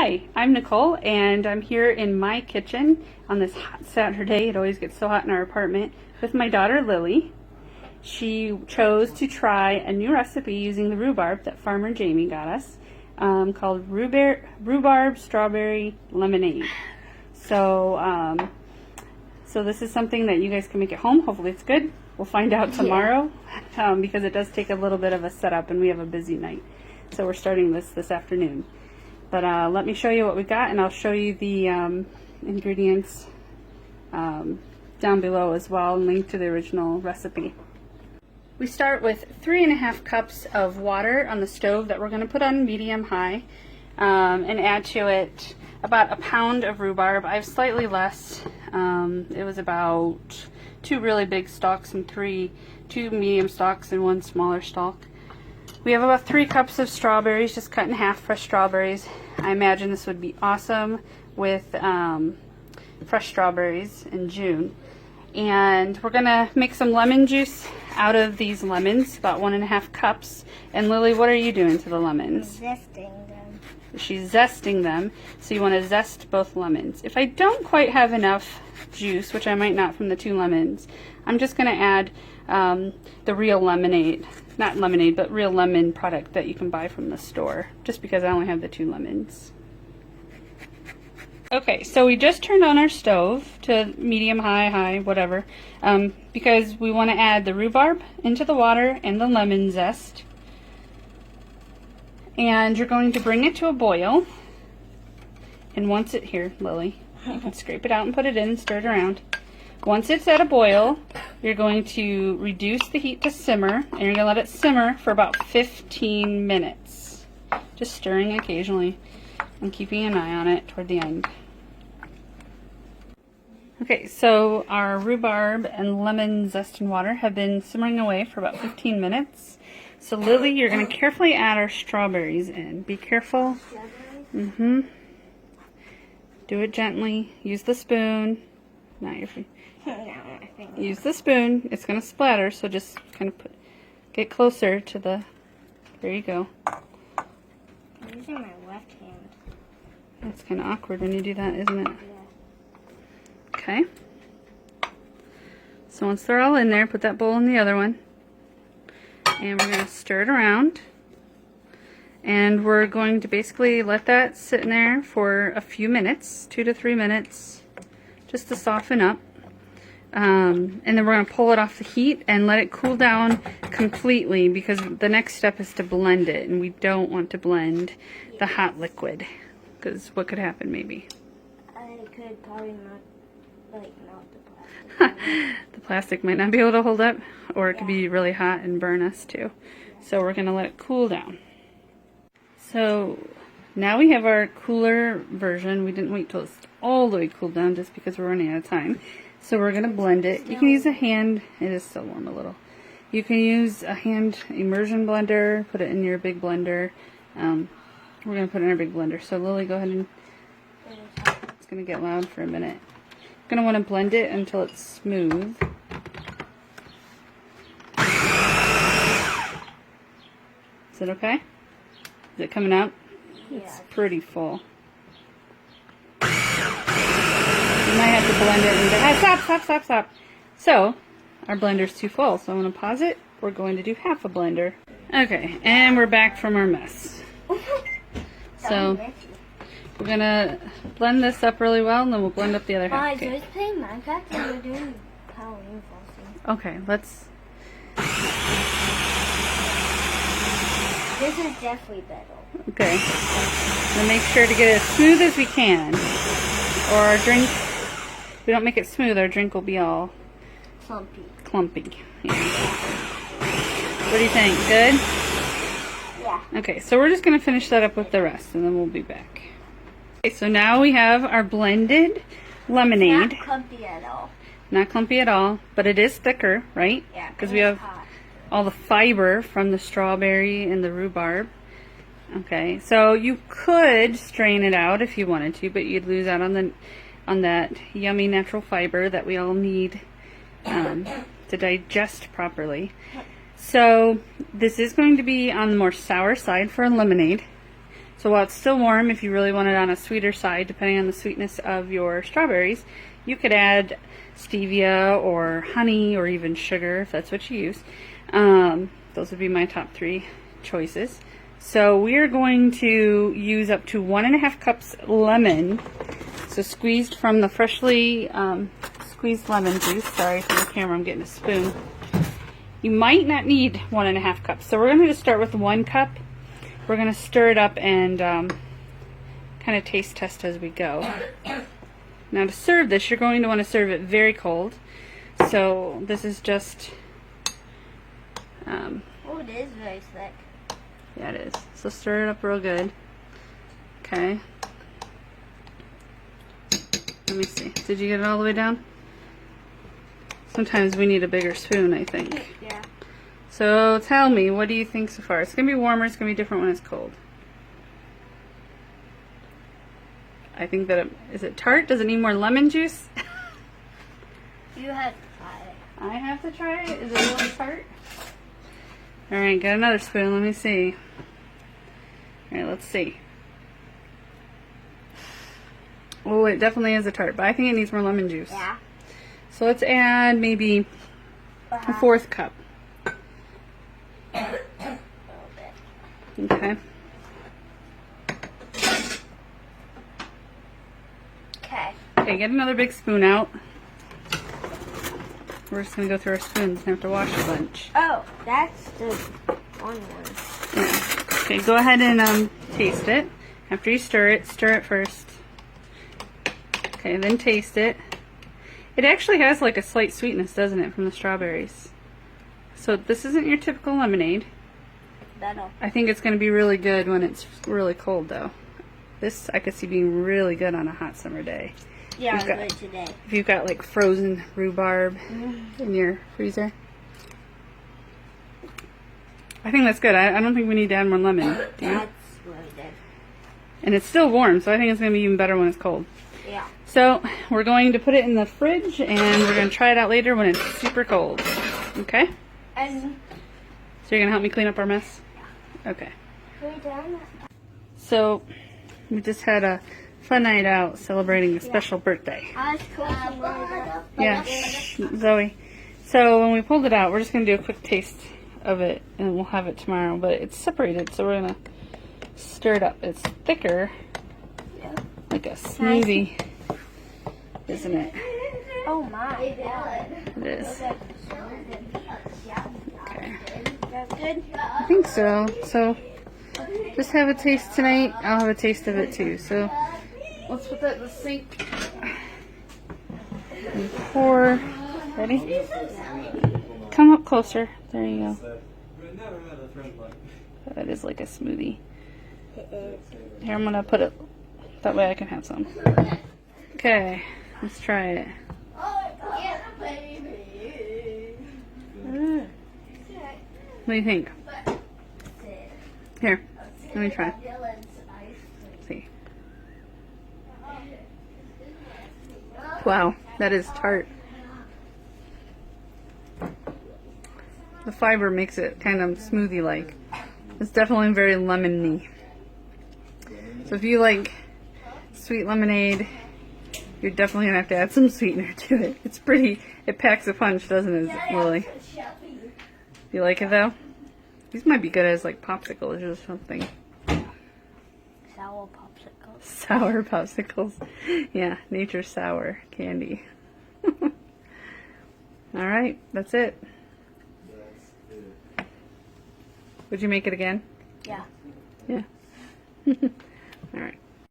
Hi, I'm Nicole, and I'm here in my kitchen on this hot Saturday. It always gets so hot in our apartment, with my daughter Lily. She chose to try a new recipe using the rhubarb that Farmer Jamie got us, called rhubarb strawberry lemonade. So this is something that you guys can make at home. Hopefully it's good. We'll find out tomorrow, because it does take a little bit of a setup and we have a busy night. So we're starting this afternoon. But let me show you what we got, and I'll show you the ingredients down below as well, and link to the original recipe. We start with 3½ cups of water on the stove that we're going to put on medium-high, and add to it about a pound of rhubarb. I have slightly less. It was about 2 really big stalks and 2 medium stalks and 1 smaller stalk. We have about 3 cups of strawberries, just cut in half, fresh strawberries. I imagine this would be awesome with fresh strawberries in June. And we're going to make some lemon juice out of these lemons, about 1½ cups. And Lily, what are you doing to the lemons? Zesting them. She's zesting them, so you want to zest both lemons. If I don't quite have enough juice, which I might not from the 2 lemons, I'm just going to add the real lemonade. Not lemonade, but real lemon product that you can buy from the store, just because I only have the 2 lemons. Okay, so we just turned on our stove to medium, high, whatever, because we want to add the rhubarb into the water and the lemon zest. And you're going to bring it to a boil. And once it, here, Lily, you can scrape it out and put it in and stir it around. Once it's at a boil, you're going to reduce the heat to simmer, and you're going to let it simmer for about 15 minutes. Just stirring occasionally and keeping an eye on it toward the end. Okay, so our rhubarb and lemon zest and water have been simmering away for about 15 minutes. So Lily, you're going to carefully add our strawberries in. Be careful. Do it gently. Use the spoon. Not your feet. Use the spoon. It's going to splatter, so just kind of get closer to the... There you go. I'm using my left hand. That's kind of awkward when you do that, isn't it? Yeah. Okay. So once they're all in there, put that bowl in the other one. And we're going to stir it around. And we're going to basically let that sit in there for a few minutes, 2 to 3 minutes, just to soften up. And then we're going to pull it off the heat and let it cool down completely, because the next step is to blend it, and we don't want to blend the hot liquid, because what could happen maybe? I could probably not the plastic. The plastic might not be able to hold up, or it could be really hot and burn us too. So we're going to let it cool down. So now we have our cooler version. We didn't wait till it's all the way cooled down just because we're running out of time. So we're going to blend it. You can use a hand. It is still warm a little. You can use a hand immersion blender. Put it in your big blender. We're going to put it in our big blender. So Lily, go ahead and... It's going to get loud for a minute. You're going to want to blend it until it's smooth. Is it okay? Is it coming out? Yeah. It's pretty full. You might have to blend it and stop. So, our blender's too full, so I'm going to pause it. We're going to do half a blender. Okay, and we're back from our mess. So, we're going to blend this up really well, and then we'll blend up the other half. So it's playing Minecraft and we're doing Halloween flossing. Okay, let's... This is definitely better. Okay. Now make sure to get it as smooth as we can, or our drink, if we don't make it smooth, our drink will be all clumpy. Yeah. What do you think? Good? Yeah. Okay, so we're just going to finish that up with the rest, and then we'll be back. Okay, so now we have our blended lemonade. Not clumpy at all. Not clumpy at all, but it is thicker, right? Yeah. Because we have all the fiber from the strawberry and the rhubarb. Okay, so you could strain it out if you wanted to, but you'd lose out on that yummy natural fiber that we all need to digest properly. So this is going to be on the more sour side for a lemonade. So while it's still warm, if you really want it on a sweeter side, depending on the sweetness of your strawberries, you could add stevia or honey or even sugar if that's what you use. Those would be my top 3 choices. So we're going to use up to 1.5 cups lemon. So squeezed from the freshly squeezed lemon juice. Sorry for the camera, I'm getting a spoon. You might not need 1.5 cups. So we're going to just start with 1 cup. We're going to stir it up and kind of taste test as we go. Now to serve this, you're going to want to serve it very cold. So this is just... Oh, it is very thick. Yeah, it is. So stir it up real good. Okay. Let me see. Did you get it all the way down? Sometimes we need a bigger spoon, I think. Yeah. So tell me, what do you think so far? It's going to be warmer, it's going to be different when it's cold. I think that is it tart? Does it need more lemon juice? You have to try it. I have to try it? Is it really tart? Alright, got another spoon. Let me see. Alright, let's see. Oh, it definitely is a tart, but I think it needs more lemon juice. Yeah. So let's add maybe a 4th cup. A little bit. Okay. Okay. Okay, get another big spoon out. We're just going to go through our spoons and have to wash a bunch. Oh, that's the one. Yeah. Okay, go ahead and taste it. After you stir it first. Okay, then taste it. It actually has like a slight sweetness, doesn't it, from the strawberries? So this isn't your typical lemonade. I think it's going to be really good when it's really cold, though. This I could see being really good on a hot summer day. Yeah, I'll do it today. If you've got like frozen rhubarb in your freezer. I think that's good. I don't think we need to add more lemon. Do you? That's really good. And it's still warm, so I think it's going to be even better when it's cold. Yeah. So we're going to put it in the fridge, and we're going to try it out later when it's super cold. Okay? And So you're going to help me clean up our mess? Okay. we're done. So we just had a fun night out celebrating a special birthday. I was cooking Yeah, shh, Zoe. So when we pulled it out, we're just going to do a quick taste of it, and we'll have it tomorrow. But it's separated, so we're going to stir it up. It's thicker, like a smoothie, isn't it? Oh my. It is. Okay. That's good. I think so. So just have a taste tonight. I'll have a taste of it too. So let's put that in the sink and pour. Ready? Come up closer. There you go. That is like a smoothie. Here, I'm gonna put it that way I can have some. Okay, let's try it. What do you think? Here, let me try. Let's see. Wow, that is tart. The fiber makes it kind of smoothie-like. It's definitely very lemony. So if you like sweet lemonade, you're definitely going to have to add some sweetener to it. It's pretty, it packs a punch, doesn't it, Lily? You like it though? These might be good as like popsicles or something. Sour popsicles. Sour popsicles. Yeah, nature's sour candy. Alright, that's it. Would you make it again? Yeah. Yeah. Alright.